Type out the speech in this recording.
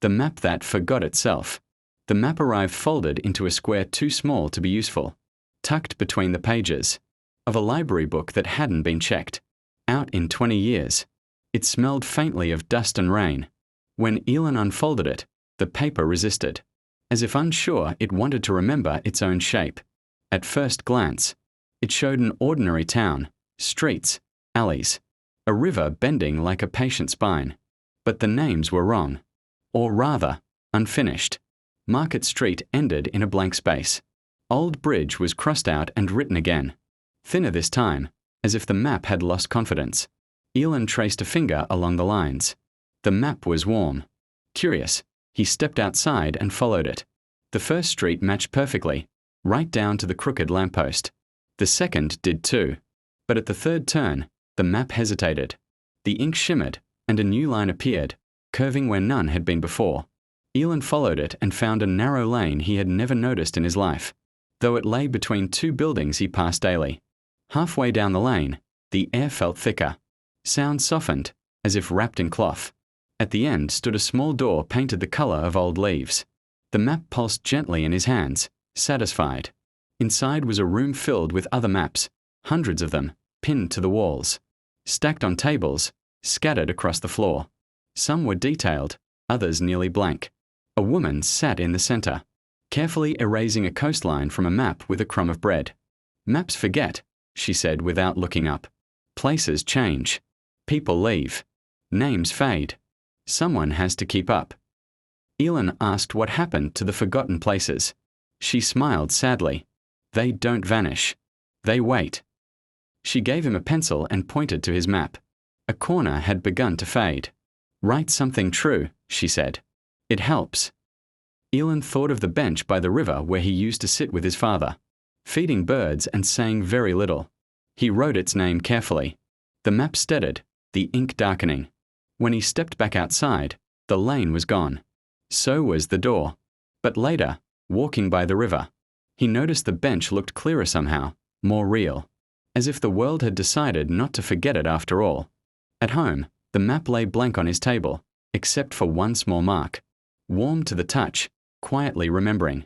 The map that forgot itself. The map arrived folded into a square too small to be useful, tucked between the pages of a library book that hadn't been checked. Out in 20 years. It smelled faintly of dust and rain. When Elin unfolded it, the paper resisted, as if unsure it wanted to remember its own shape. At first glance, it showed an ordinary town, streets, alleys, a river bending like a patient spine. But the names were wrong. Or rather, unfinished. Market Street ended in a blank space. Old Bridge was crossed out and written again. Thinner this time, as if the map had lost confidence. Elin traced a finger along the lines. The map was warm. Curious, he stepped outside and followed it. The first street matched perfectly, right down to the crooked lamppost. The second did too. But at the third turn, the map hesitated. The ink shimmered, and a new line appeared, curving where none had been before. Elin followed it and found a narrow lane he had never noticed in his life, though it lay between two buildings he passed daily. Halfway down the lane, the air felt thicker. Sound softened, as if wrapped in cloth. At the end stood a small door painted the color of old leaves. The map pulsed gently in his hands, satisfied. Inside was a room filled with other maps, hundreds of them, pinned to the walls, stacked on tables, scattered across the floor. Some were detailed, others nearly blank. A woman sat in the center, carefully erasing a coastline from a map with a crumb of bread. Maps forget, she said without looking up. Places change. People leave. Names fade. Someone has to keep up. Elin asked what happened to the forgotten places. She smiled sadly. They don't vanish. They wait. She gave him a pencil and pointed to his map. A corner had begun to fade. Write something true, she said. It helps. Elin thought of the bench by the river where he used to sit with his father, feeding birds and saying very little. He wrote its name carefully. The map steadied, the ink darkening. When he stepped back outside, the lane was gone. So was the door. But later, walking by the river, he noticed the bench looked clearer somehow, more real, as if the world had decided not to forget it after all. At home, the map lay blank on his table, except for one small mark. Warm to the touch, quietly remembering.